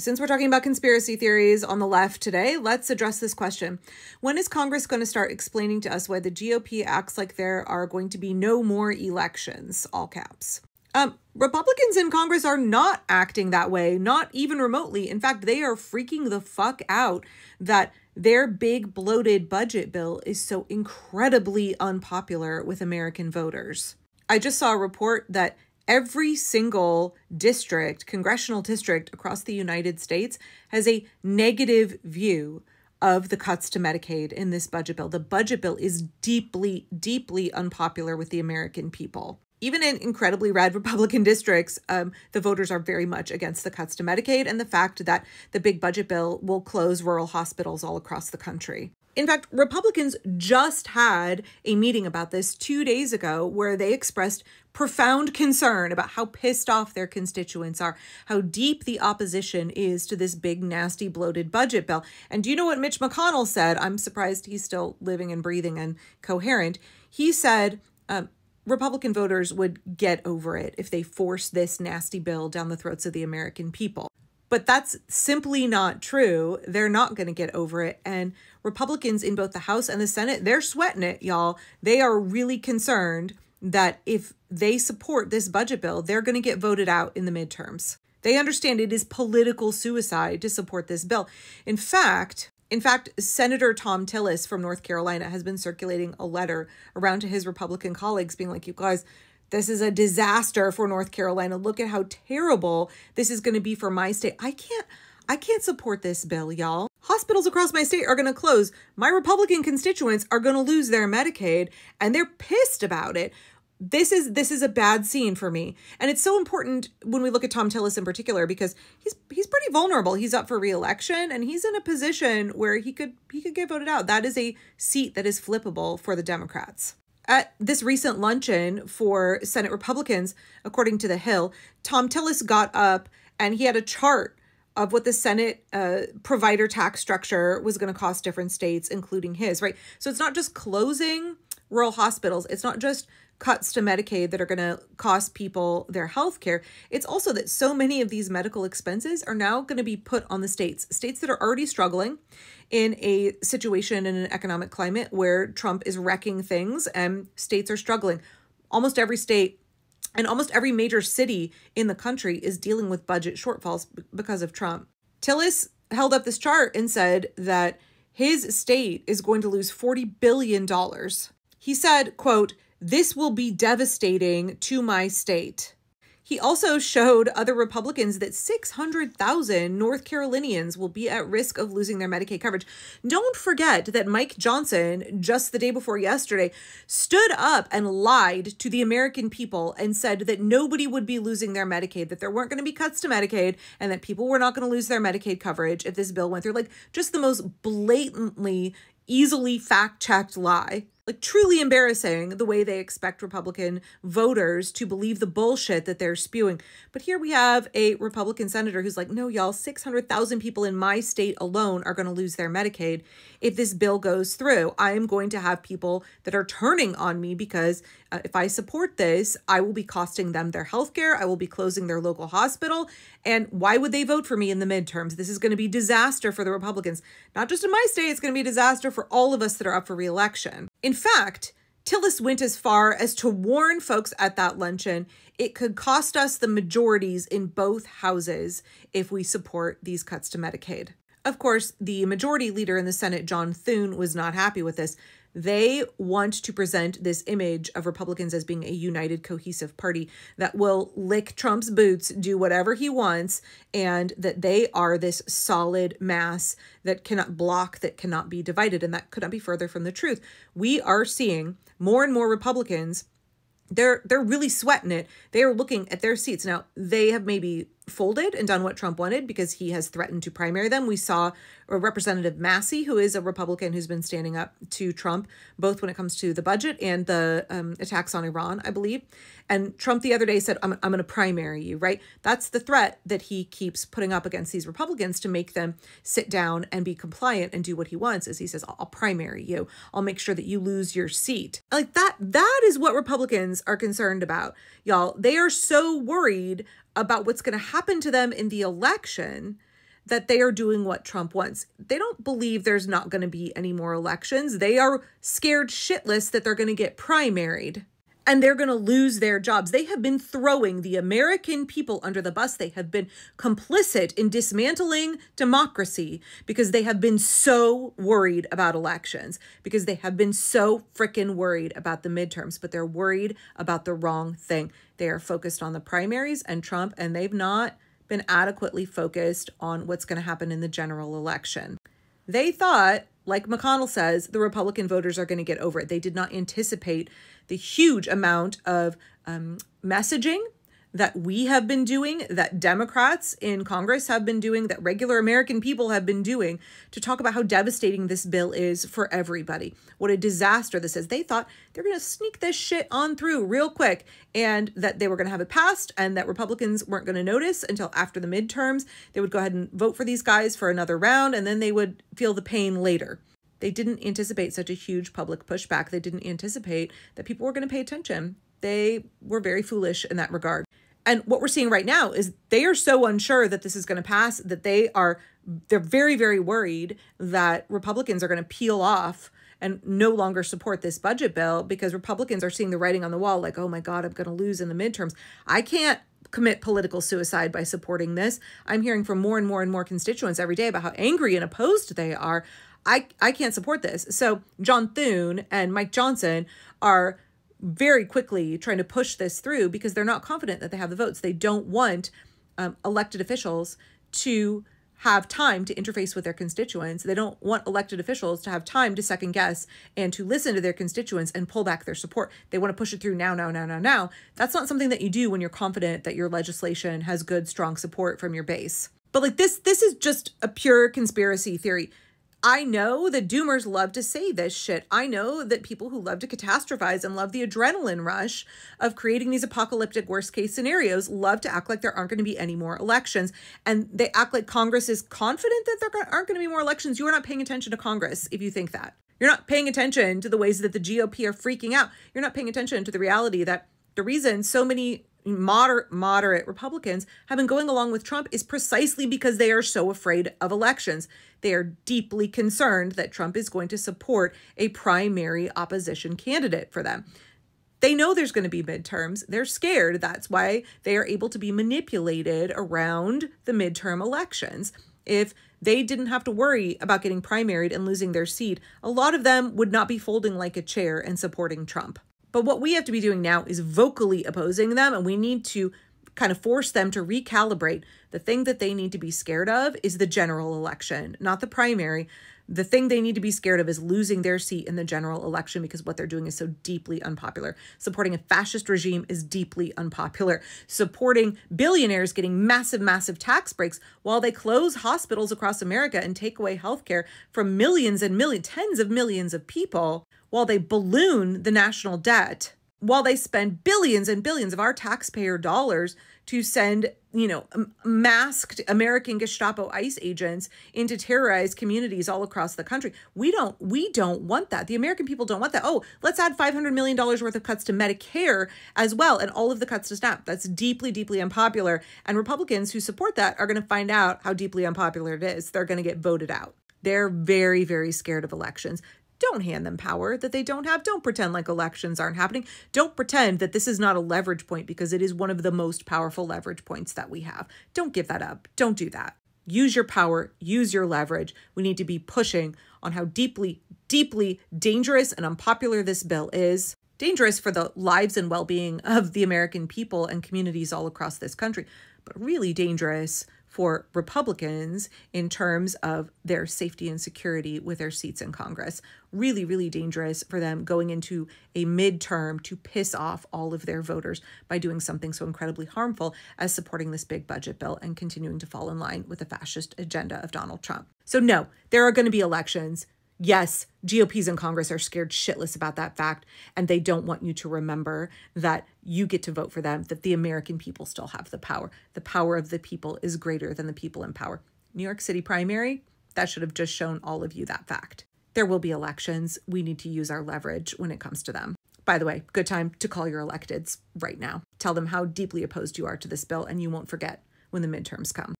Since we're talking about conspiracy theories on the left today, let's address this question. When is Congress going to start explaining to us why the GOP acts like there are going to be no more elections, all caps? Republicans in Congress are not acting that way, not even remotely. In fact, they are freaking the fuck out that their big bloated budget bill is so incredibly unpopular with American voters. I just saw a report that every single district, congressional district across the United States has a negative view of the cuts to Medicaid in this budget bill. The budget bill is deeply, deeply unpopular with the American people. Even in incredibly red Republican districts, the voters are very much against the cuts to Medicaid and the fact that the big budget bill will close rural hospitals all across the country. In fact, Republicans just had a meeting about this 2 days ago where they expressed profound concern about how pissed off their constituents are, how deep the opposition is to this big, nasty, bloated budget bill. And do you know what Mitch McConnell said? I'm surprised he's still living and breathing and coherent. He said, Republican voters would get over it if they forced this nasty bill down the throats of the American people. But that's simply not true. They're not going to get over it. And Republicans in both the House and the Senate, they're sweating it, y'all. They are really concerned that if they support this budget bill, they're going to get voted out in the midterms. They understand it is political suicide to support this bill. In fact, Senator Tom Tillis from North Carolina has been circulating a letter around to his Republican colleagues being like, you guys, this is a disaster for North Carolina. Look at how terrible this is going to be for my state. I can't support this bill, y'all. Hospitals across my state are going to close. My Republican constituents are going to lose their Medicaid, and they're pissed about it. This is a bad scene for me. And it's so important when we look at Tom Tillis in particular, because he's pretty vulnerable. He's up for re-election and he's in a position where he could get voted out. That is a seat that is flippable for the Democrats. At this recent luncheon for Senate Republicans, according to The Hill, Tom Tillis got up and he had a chart of what the Senate provider tax structure was going to cost different states, including his, right? So it's not just closing rural hospitals. It's not just cuts to Medicaid that are going to cost people their health care. It's also that so many of these medical expenses are now going to be put on the states that are already struggling in a situation in an economic climate where Trump is wrecking things and states are struggling. Almost every state and almost every major city in the country is dealing with budget shortfalls because of Trump. Tillis held up this chart and said that his state is going to lose $40 billion. He said, quote, "This will be devastating to my state." He also showed other Republicans that 600,000 North Carolinians will be at risk of losing their Medicaid coverage. Don't forget that Mike Johnson, just the day before yesterday, stood up and lied to the American people and said that nobody would be losing their Medicaid, that there weren't going to be cuts to Medicaid, and that people were not going to lose their Medicaid coverage if this bill went through. Like, just the most blatantly, easily fact-checked lie. Like, truly embarrassing the way they expect Republican voters to believe the bullshit that they're spewing. But here we have a Republican senator who's like, no, y'all, 600,000 people in my state alone are going to lose their Medicaid if this bill goes through. I am going to have people that are turning on me because if I support this, I will be costing them their health care. I will be closing their local hospital. And why would they vote for me in the midterms? This is going to be disaster for the Republicans. Not just in my state, it's going to be a disaster for all of us that are up for re-election. In fact, Tillis went as far as to warn folks at that luncheon it could cost us the majorities in both houses if we support these cuts to Medicaid. Of course, the majority leader in the Senate, John Thune, was not happy with this. They want to present this image of Republicans as being a united, cohesive party that will lick Trump's boots, do whatever he wants, and that they are this solid mass that cannot block, that cannot be divided, and that could not be further from the truth. We are seeing more and more Republicans, they're really sweating it. They are looking at their seats. Now, they have maybe folded and done what Trump wanted because he has threatened to primary them. We saw Representative Massey, who is a Republican who's been standing up to Trump, both when it comes to the budget and the attacks on Iran, I believe. And Trump the other day said, I'm going to primary you, right? That's the threat that he keeps putting up against these Republicans to make them sit down and be compliant and do what he wants, is he says, I'll primary you. I'll make sure that you lose your seat. Like that is what Republicans are concerned about, y'all. They are so worried about what's going to happen to them in the election that they are doing what Trump wants. They don't believe there's not going to be any more elections. They are scared shitless that they're going to get primaried and they're going to lose their jobs. They have been throwing the American people under the bus. They have been complicit in dismantling democracy because they have been so worried about elections, because they have been so freaking worried about the midterms, but they're worried about the wrong thing. They are focused on the primaries and Trump, and they've not been adequately focused on what's going to happen in the general election. They thought, like McConnell says, the Republican voters are going to get over it. They did not anticipate the huge amount of messaging that we have been doing, that Democrats in Congress have been doing, that regular American people have been doing to talk about how devastating this bill is for everybody. What a disaster this is. They thought they're going to sneak this shit on through real quick and that they were going to have it passed and that Republicans weren't going to notice until after the midterms. They would go ahead and vote for these guys for another round and then they would feel the pain later. They didn't anticipate such a huge public pushback. They didn't anticipate that people were going to pay attention. They were very foolish in that regard. And what we're seeing right now is they are so unsure that this is going to pass that they're very, very worried that Republicans are going to peel off and no longer support this budget bill because Republicans are seeing the writing on the wall like, oh my God, I'm going to lose in the midterms. I can't commit political suicide by supporting this. I'm hearing from more and more and more constituents every day about how angry and opposed they are. I can't support this. So John Thune and Mike Johnson are very quickly trying to push this through because they're not confident that they have the votes. They don't want elected officials to have time to interface with their constituents. They don't want elected officials to have time to second guess and to listen to their constituents and pull back their support. They want to push it through now. That's not something that you do when you're confident that your legislation has good, strong support from your base. But like this is just a pure conspiracy theory. I know that doomers love to say this shit. I know that people who love to catastrophize and love the adrenaline rush of creating these apocalyptic worst case scenarios love to act like there aren't going to be any more elections. And they act like Congress is confident that there aren't going to be more elections. You are not paying attention to Congress if you think that. You're not paying attention to the ways that the GOP are freaking out. You're not paying attention to the reality that the reason so many moderate Republicans have been going along with Trump is precisely because they are so afraid of elections. They are deeply concerned that Trump is going to support a primary opposition candidate for them. They know there's going to be midterms. They're scared. That's why they are able to be manipulated around the midterm elections. If they didn't have to worry about getting primaried and losing their seat, a lot of them would not be folding like a chair and supporting Trump. But what we have to be doing now is vocally opposing them, and we need to kind of force them to recalibrate. The thing that they need to be scared of is the general election, not the primary. The thing they need to be scared of is losing their seat in the general election because what they're doing is so deeply unpopular. Supporting a fascist regime is deeply unpopular. Supporting billionaires getting massive, massive tax breaks while they close hospitals across America and take away healthcare from millions and millions, tens of millions of people, while they balloon the national debt, while they spend billions and billions of our taxpayer dollars to send, masked American Gestapo ICE agents into terrorized communities all across the country. We don't want that. The American people don't want that. Oh, let's add $500 million worth of cuts to Medicare as well, and all of the cuts to SNAP. That's deeply, deeply unpopular. And Republicans who support that are going to find out how deeply unpopular it is. They're going to get voted out. They're very, very scared of elections. Don't hand them power that they don't have. Don't pretend like elections aren't happening. Don't pretend that this is not a leverage point because it is one of the most powerful leverage points that we have. Don't give that up. Don't do that. Use your power. Use your leverage. We need to be pushing on how deeply, deeply dangerous and unpopular this bill is. Dangerous for the lives and well-being of the American people and communities all across this country, but really dangerous for Republicans in terms of their safety and security with their seats in Congress. Really, really dangerous for them going into a midterm to piss off all of their voters by doing something so incredibly harmful as supporting this big budget bill and continuing to fall in line with the fascist agenda of Donald Trump. So no, there are going to be elections. Yes, GOPs in Congress are scared shitless about that fact, and they don't want you to remember that you get to vote for them, that the American people still have the power. The power of the people is greater than the people in power. New York City primary, that should have just shown all of you that fact. There will be elections. We need to use our leverage when it comes to them. By the way, good time to call your electeds right now. Tell them how deeply opposed you are to this bill, and you won't forget when the midterms come.